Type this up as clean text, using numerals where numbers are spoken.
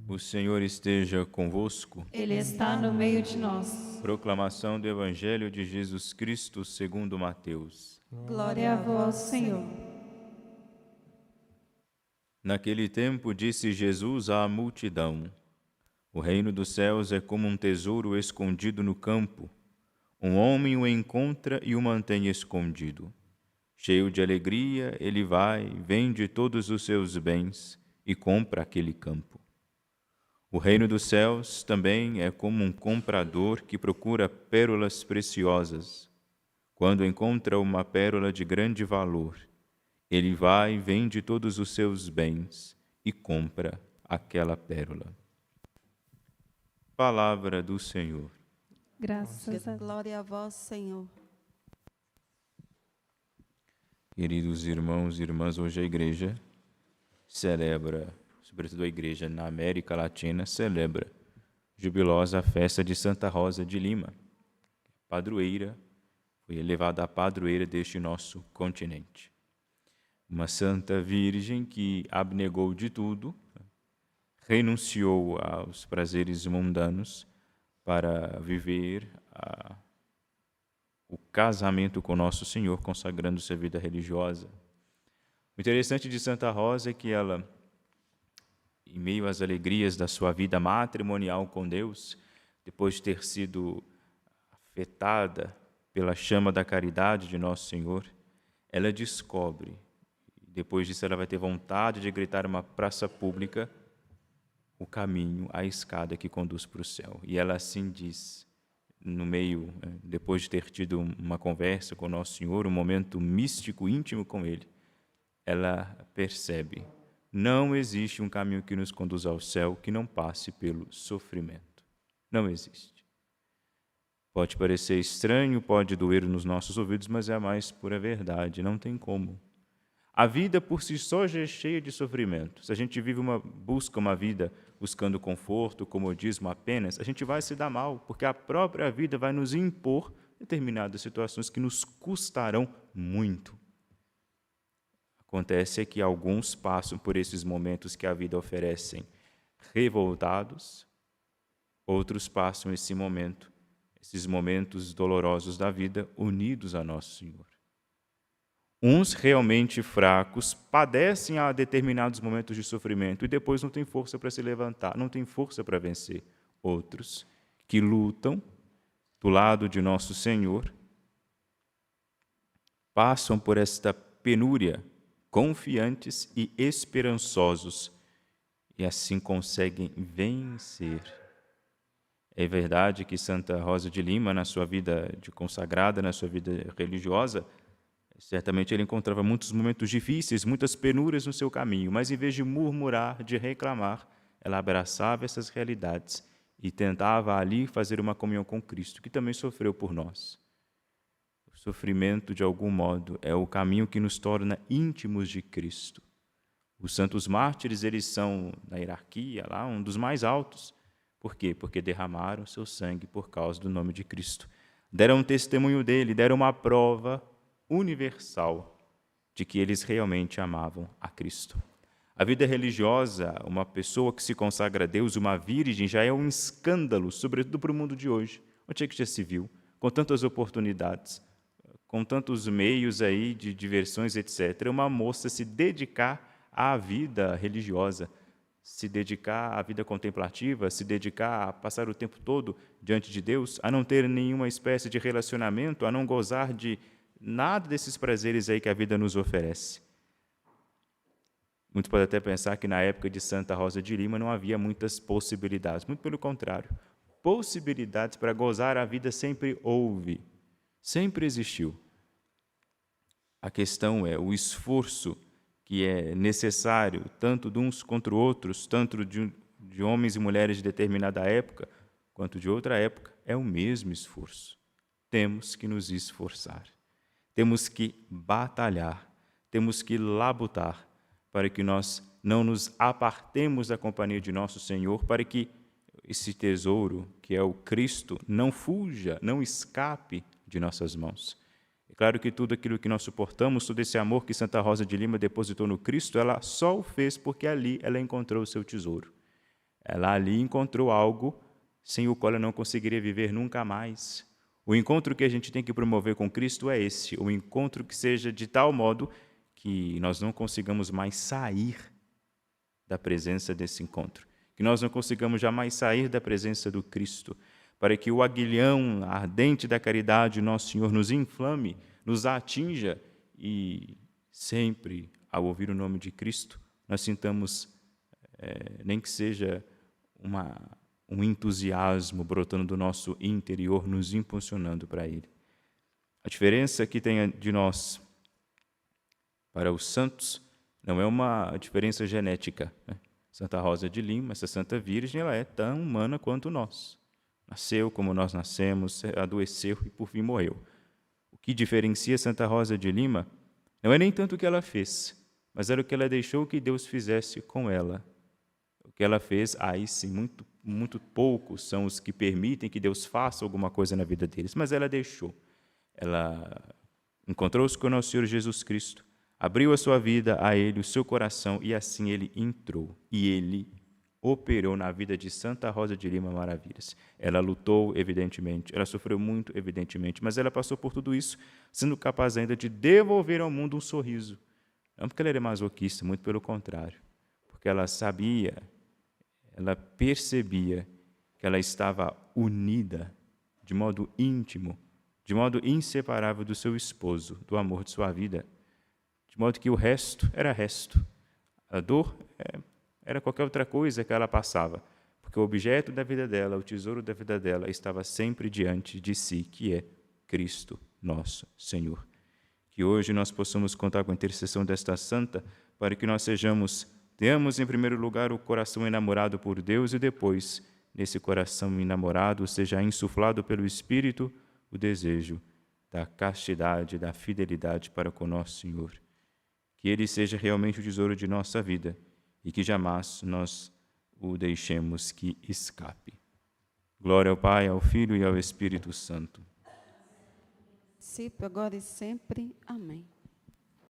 O Senhor esteja convosco. Ele está no meio de nós. Proclamação do Evangelho de Jesus Cristo segundo Mateus. Glória a vós, Senhor. Naquele tempo disse Jesus à multidão: O reino dos céus é como um tesouro escondido no campo. Um homem o encontra e o mantém escondido. Cheio de alegria, ele vai, vende todos os seus bens e compra aquele campo. O reino dos céus também é como um comprador que procura pérolas preciosas. Quando encontra uma pérola de grande valor, ele vai, vende todos os seus bens e compra aquela pérola. Palavra do Senhor. Graças a Deus. Glória a vós, Senhor. Queridos irmãos e irmãs, hoje a igreja celebra, sobretudo a igreja na América Latina, celebra jubilosa a festa de Santa Rosa de Lima, padroeira, foi elevada a padroeira deste nosso continente. Uma santa virgem que abnegou de tudo, renunciou aos prazeres mundanos para viver o casamento com Nosso Senhor, consagrando sua vida religiosa. O interessante de Santa Rosa é que ela, em meio às alegrias da sua vida matrimonial com Deus, depois de ter sido afetada pela chama da caridade de Nosso Senhor, ela descobre, depois disso ela vai ter vontade de gritar uma praça pública, o caminho, a escada que conduz para o céu. E ela assim diz, no meio, depois de ter tido uma conversa com Nosso Senhor, um momento místico, íntimo com Ele, ela percebe, não existe um caminho que nos conduza ao céu que não passe pelo sofrimento. Não existe. Pode parecer estranho, pode doer nos nossos ouvidos, mas é a mais pura verdade, não tem como. A vida por si só já é cheia de sofrimento. Se a gente vive busca uma vida buscando conforto, comodismo apenas, a gente vai se dar mal, porque a própria vida vai nos impor determinadas situações que nos custarão muito. Acontece que alguns passam por esses momentos que a vida oferecem revoltados, outros passam esse momento, esses momentos dolorosos da vida unidos a Nosso Senhor. Uns realmente fracos padecem a determinados momentos de sofrimento e depois não têm força para se levantar, não têm força para vencer. Outros que lutam do lado de Nosso Senhor passam por esta penúria confiantes e esperançosos e assim conseguem vencer. É verdade que Santa Rosa de Lima, na sua vida de consagrada, na sua vida religiosa, certamente ele encontrava muitos momentos difíceis, muitas penúrias no seu caminho, mas em vez de murmurar, de reclamar, ela abraçava essas realidades e tentava ali fazer uma comunhão com Cristo, que também sofreu por nós. O sofrimento, de algum modo, é o caminho que nos torna íntimos de Cristo. Os santos mártires, eles são, na hierarquia, lá, um dos mais altos. Por quê? Porque derramaram seu sangue por causa do nome de Cristo. Deram um testemunho dele, deram uma prova universal de que eles realmente amavam a Cristo. A vida religiosa, uma pessoa que se consagra a Deus, uma virgem, já é um escândalo, sobretudo para o mundo de hoje. Onde é que já se viu? Com tantas oportunidades, com tantos meios aí de diversões, etc. Uma moça se dedicar à vida religiosa, se dedicar à vida contemplativa, se dedicar a passar o tempo todo diante de Deus, a não ter nenhuma espécie de relacionamento, a não gozar de nada desses prazeres aí que a vida nos oferece. Muitos podem até pensar que na época de Santa Rosa de Lima não havia muitas possibilidades. Muito pelo contrário. Possibilidades para gozar a vida sempre houve. Sempre existiu. A questão é o esforço que é necessário, tanto de uns contra outros, tanto de homens e mulheres de determinada época, quanto de outra época, é o mesmo esforço. Temos que nos esforçar. Temos que batalhar, temos que labutar, para que nós não nos apartemos da companhia de nosso Senhor, para que esse tesouro, que é o Cristo, não fuja, não escape de nossas mãos. É claro que tudo aquilo que nós suportamos, todo esse amor que Santa Rosa de Lima depositou no Cristo, ela só o fez porque ali ela encontrou o seu tesouro. Ela ali encontrou algo sem o qual ela não conseguiria viver nunca mais. O encontro que a gente tem que promover com Cristo é esse, o encontro que seja de tal modo que nós não consigamos mais sair da presença desse encontro, que nós não consigamos jamais sair da presença do Cristo, para que o aguilhão ardente da caridade, nosso Senhor, nos inflame, nos atinja e sempre, ao ouvir o nome de Cristo, nós sintamos, nem que seja um entusiasmo brotando do nosso interior, nos impulsionando para Ele. A diferença que tem de nós para os santos não é uma diferença genética. Santa Rosa de Lima, essa Santa Virgem, ela é tão humana quanto nós. Nasceu como nós nascemos, adoeceu e por fim morreu. O que diferencia Santa Rosa de Lima não é nem tanto o que ela fez, mas era o que ela deixou que Deus fizesse com ela. O que ela fez, aí sim, muito poucos são os que permitem que Deus faça alguma coisa na vida deles, mas ela deixou. Ela encontrou-se com o nosso Senhor Jesus Cristo, abriu a sua vida a Ele, o seu coração, e assim Ele entrou. E Ele operou na vida de Santa Rosa de Lima maravilhas. Ela lutou, evidentemente, ela sofreu muito, evidentemente, mas ela passou por tudo isso, sendo capaz ainda de devolver ao mundo um sorriso. Não porque ela era masoquista, muito pelo contrário, porque ela sabia, ela percebia que ela estava unida de modo íntimo, de modo inseparável do seu esposo, do amor de sua vida, de modo que o resto era resto. A dor era qualquer outra coisa que ela passava, porque o objeto da vida dela, o tesouro da vida dela, estava sempre diante de si, que é Cristo, nosso Senhor. Que hoje nós possamos contar com a intercessão desta santa, para que nós tenhamos em primeiro lugar o coração enamorado por Deus e depois, nesse coração enamorado, seja insuflado pelo Espírito o desejo da castidade, da fidelidade para com nosso Senhor. Que Ele seja realmente o tesouro de nossa vida e que jamais nós o deixemos que escape. Glória ao Pai, ao Filho e ao Espírito Santo. Agora e sempre. Amém.